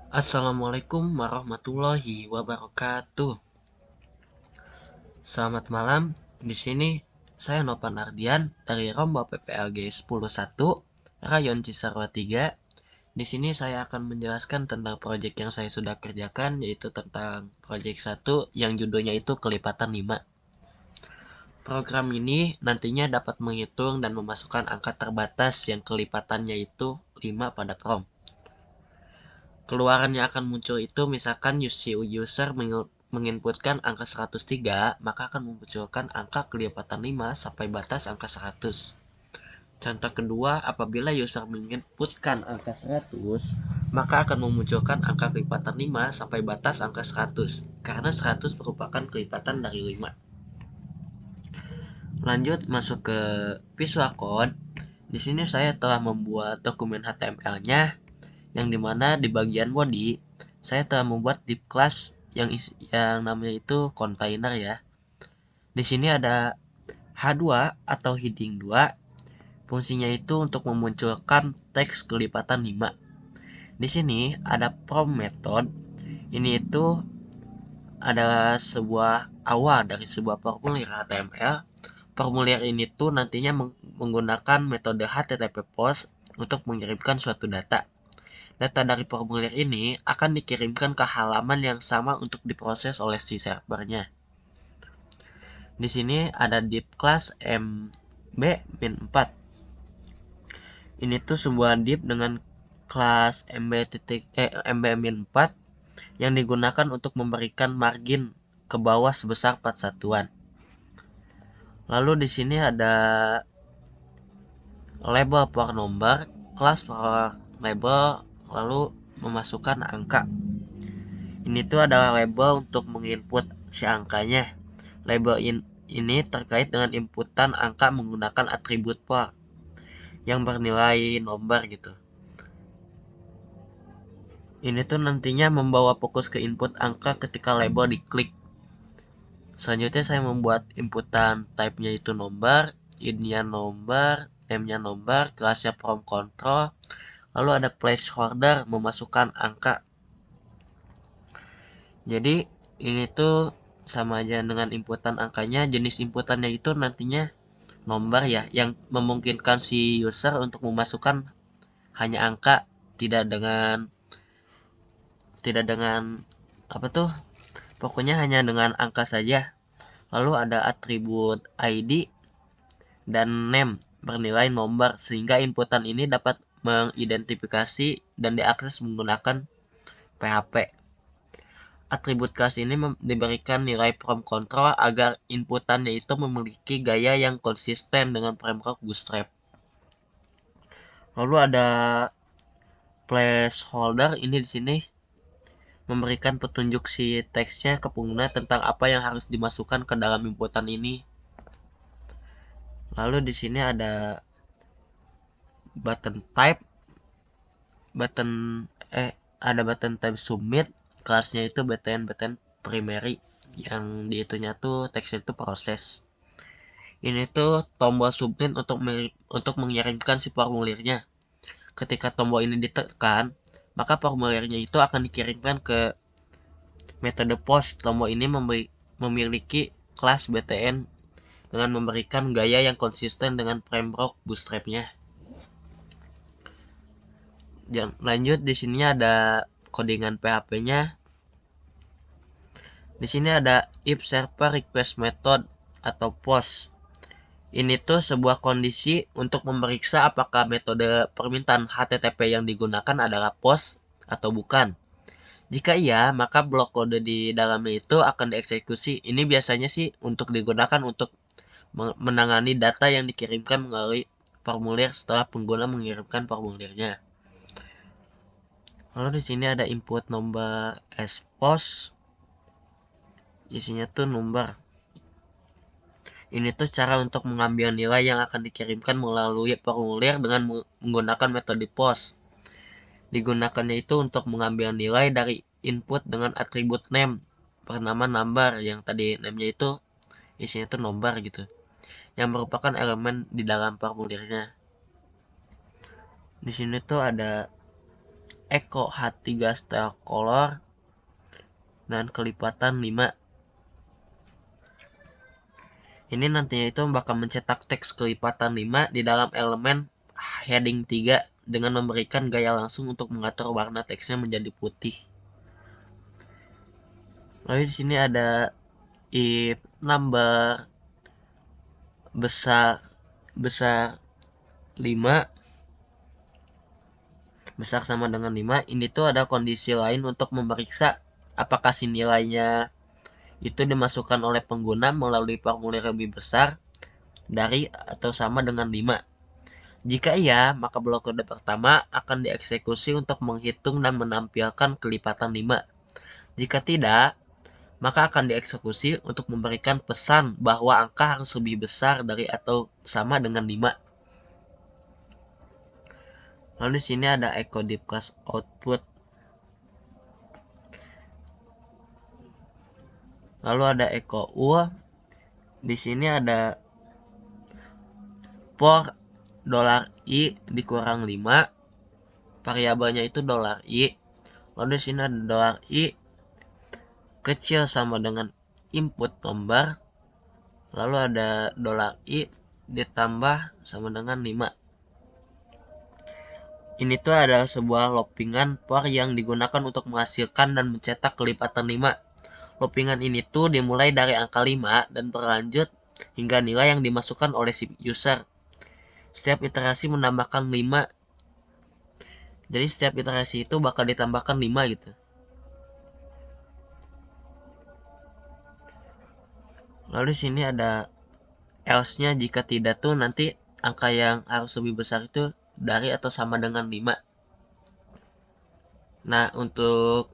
Assalamualaikum warahmatullahi wabarakatuh. Selamat malam. Di sini saya Nopan Ardian dari Romba PPLG 101 Rayon Cisarua 3. Di sini saya akan menjelaskan tentang proyek yang saya sudah kerjakan, yaitu tentang proyek 1 yang judulnya itu kelipatan 5. Program ini nantinya dapat menghitung dan memasukkan angka terbatas yang kelipatannya itu 5 pada prompt. Keluaran yang akan muncul itu misalkan si user menginputkan angka 103, maka akan memunculkan angka kelipatan 5 sampai batas angka 100. Contoh kedua, apabila user menginputkan angka 100, maka akan memunculkan angka kelipatan 5 sampai batas angka 100, karena 100 merupakan kelipatan dari 5. Lanjut masuk ke Visual Code. Di sini saya telah membuat dokumen HTML-nya, yang dimana di bagian body saya telah membuat div class yang namanya itu container ya. Di sini ada H2 atau heading 2. Fungsinya itu untuk memunculkan teks kelipatan 5. Di sini ada prompt method. Ini itu adalah sebuah awal dari sebuah formulir HTML. Formulir ini tuh nantinya menggunakan metode HTTP POST untuk mengirimkan suatu data. Data dari formulir ini akan dikirimkan ke halaman yang sama untuk diproses oleh si servernya. Di sini ada div class mb-4. Ini tuh sebuah div dengan kelas mb-4 yang digunakan untuk memberikan margin ke bawah sebesar 4 satuan. Lalu di sini ada label per number, kelas per label, lalu memasukkan angka. Ini tuh adalah label untuk menginput si angkanya. Label ini terkait dengan inputan angka menggunakan atribut for yang bernilai nomor gitu. Ini tuh nantinya membawa fokus ke input angka ketika label diklik. Selanjutnya saya membuat inputan type-nya itu nomor, id-nya nomor, name-nya nomor, kelasnya from control, lalu ada placeholder memasukkan angka. Jadi ini tuh sama aja dengan inputan angkanya, jenis inputannya itu nantinya nomor ya, yang memungkinkan si user untuk memasukkan hanya angka, tidak dengan apa tuh, pokoknya hanya dengan angka saja. Lalu ada atribut ID dan name bernilai nomor, sehingga inputan ini dapat mengidentifikasi dan diakses menggunakan PHP. Atribut kelas ini diberikan nilai from control agar inputannya itu memiliki gaya yang konsisten dengan framework Bootstrap. Lalu ada placeholder, ini di sini memberikan petunjuk si teksnya ke pengguna tentang apa yang harus dimasukkan ke dalam inputan ini. Lalu di sini ada button type, ada button type submit, kelasnya itu button primary, yang diitunya tuh teksnya itu proses. Ini tuh tombol submit untuk mengirimkan si formulirnya. Ketika tombol ini ditekan, maka formulirnya itu akan dikirimkan ke metode post. Tombol ini memiliki kelas btn dengan memberikan gaya yang konsisten dengan framework Bootstrap-nya. Lanjut di sini ada codingan PHP-nya. Di sini ada if server request method atau post. Ini tuh sebuah kondisi untuk memeriksa apakah metode permintaan HTTP yang digunakan adalah post atau bukan. Jika iya, maka blok kode di dalamnya itu akan dieksekusi. Ini biasanya sih untuk digunakan untuk menangani data yang dikirimkan melalui formulir setelah pengguna mengirimkan formulirnya. Lalu di sini ada input nomor as post. Isinya tuh nomor. Ini tuh cara untuk mengambil nilai yang akan dikirimkan melalui formulir dengan menggunakan metode post. Digunakannya itu untuk mengambil nilai dari input dengan atribut name bernama number, yang tadi name-nya itu isinya tuh nomor gitu, yang merupakan elemen di dalam formulirnya. Di sini tuh ada Echo H3 style color dan kelipatan 5. Ini nantinya itu bakal mencetak teks kelipatan 5 di dalam elemen heading 3 dengan memberikan gaya langsung untuk mengatur warna teksnya menjadi putih. Lalu di sini ada if number besar 5 besar sama dengan 5, ini tuh ada kondisi lain untuk memeriksa apakah si nilainya itu dimasukkan oleh pengguna melalui formulir lebih besar dari atau sama dengan 5. Jika iya, maka blok kode pertama akan dieksekusi untuk menghitung dan menampilkan kelipatan 5. Jika tidak, maka akan dieksekusi untuk memberikan pesan bahwa angka harus lebih besar dari atau sama dengan 5. Lalu di sini ada echo deep class output. Lalu ada echo UL. Di sini ada for $i dikurang 5. Variabelnya itu $i. Lalu di sini ada $i kecil sama dengan input nomor. Lalu ada $i ditambah sama dengan 5. Ini tuh adalah sebuah loopingan for yang digunakan untuk menghasilkan dan mencetak kelipatan 5. Loopingan ini tuh dimulai dari angka 5 dan berlanjut hingga nilai yang dimasukkan oleh si user. Setiap iterasi menambahkan 5. Jadi setiap iterasi itu bakal ditambahkan 5 gitu. Lalu di sini ada else-nya jika tidak tuh nanti angka yang harus lebih besar itu dari atau sama dengan 5. Nah, untuk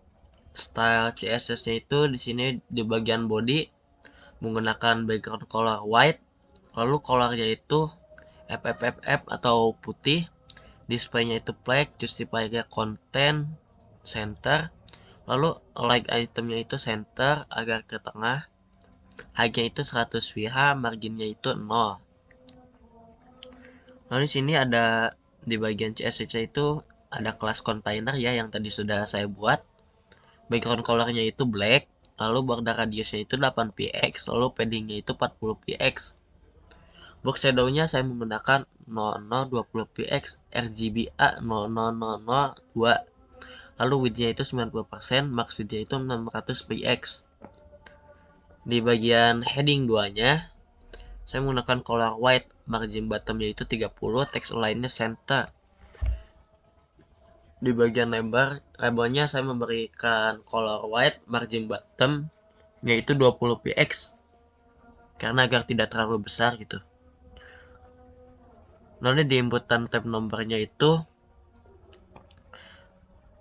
style CSS-nya itu di sini di bagian body menggunakan background color white, lalu colornya itu FFFF atau putih, display-nya itu black, justify-nya content center, lalu like itemnya itu center agar ke tengah, height-nya itu 100 VH, marginnya itu 0. Lalu di sini ada di bagian CSS itu ada kelas container ya yang tadi sudah saya buat. Background colornya itu black, lalu border radiusnya itu 8px, lalu paddingnya itu 40px. Box shadow-nya saya menggunakan 0020px, RGBA 00002. Lalu width-nya itu 90%, max width-nya itu 600px. Di bagian heading 2-nya saya menggunakan color white, margin bottom-nya itu 30, text align-nya center. Di bagian lebarnya saya memberikan color white, margin bottom yaitu 20px karena agar tidak terlalu besar gitu. Lalu di inputan tab nomornya itu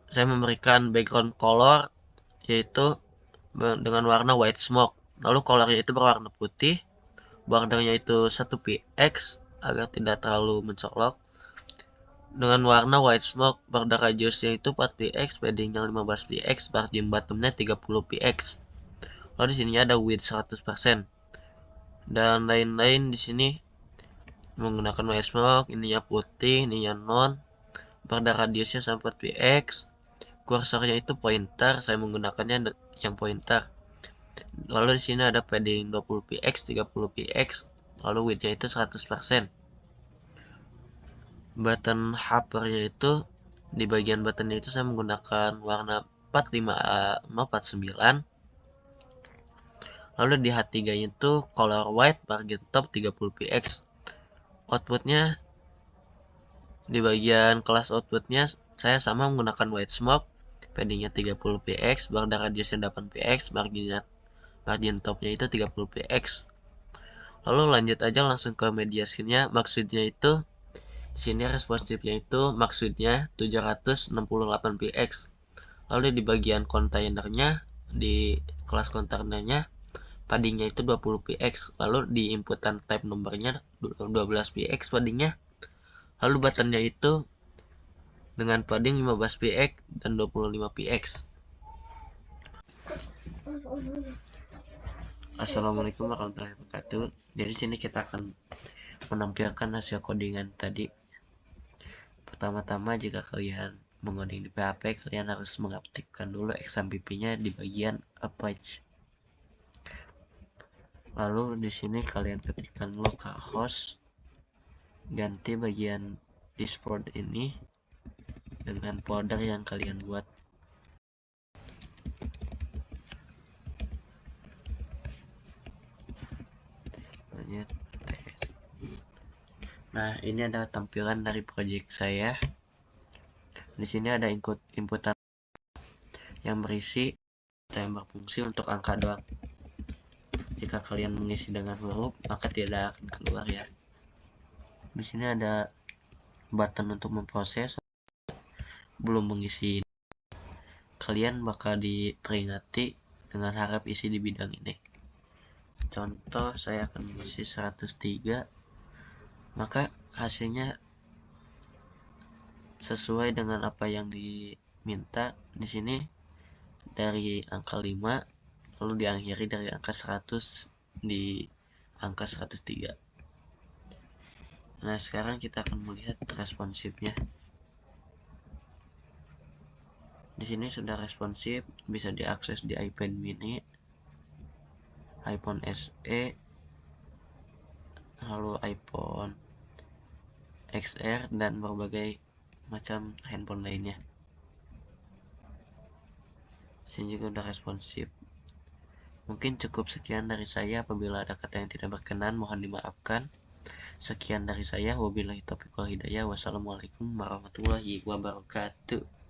saya memberikan background color yaitu dengan warna white smoke. Lalu colornya itu berwarna putih, bordernya itu 1px agar tidak terlalu mencolok. Dengan warna white smoke, border radiusnya itu 4px, paddingnya 15px, margin bottomnya 30px. Lalu di sini ada width 100% dan lain-lain. Di sini menggunakan white smoke, ininya putih, ininya non, border radiusnya 4px, kursornya itu pointer, saya menggunakannya yang pointer. Lalu di sini ada padding 20px, 30px, lalu widthnya itu 100%. Button hovernya itu di bagian buttonnya itu saya menggunakan warna 45049. Lalu di H3 itu color white, margin top 30px. Outputnya di bagian kelas outputnya saya sama menggunakan white smoke, paddingnya 30px, border radiusnya 8px, margin topnya itu 30px. Lalu lanjut aja langsung ke media screen-nya. Maksudnya itu di sini responsifnya itu maksudnya 768px. Lalu di bagian kontainernya di kelas kontainernya paddingnya itu 20px. Lalu di inputan type nomornya 12px paddingnya. Lalu buttonnya itu dengan padding 15px dan 25px. Assalamualaikum warahmatullahi wabarakatuh. Jadi sini kita akan menampilkan hasil codingan tadi. Pertama-tama jika kalian mengoding di PHP, kalian harus mengaktifkan dulu XAMPP-nya di bagian Apache. Lalu di sini kalian ketikkan localhost, ganti bagian dashboard ini dengan folder yang kalian buat. Nah, ini adalah tampilan dari project saya. Di sini ada inputan yang berisi yang berfungsi untuk angka doang. Jika kalian mengisi dengan huruf, maka tidak akan keluar ya. Di sini ada button untuk memproses. Belum mengisi, kalian bakal diperingati dengan harap isi di bidang ini. Contoh, saya akan mengisi 103, maka hasilnya sesuai dengan apa yang diminta. Di sini dari angka 5, lalu diakhiri dari angka 100 di angka 103. Nah, sekarang kita akan melihat responsifnya. Di sini sudah responsif, bisa diakses di iPad mini, iPhone SE, lalu iPhone XR, dan berbagai macam handphone lainnya. Sini juga udah responsif. Mungkin cukup sekian dari saya. Apabila ada kata yang tidak berkenan, mohon dimaafkan. Sekian dari saya. Wabillahi taufiq wal hidayah. Wassalamualaikum warahmatullahi wabarakatuh.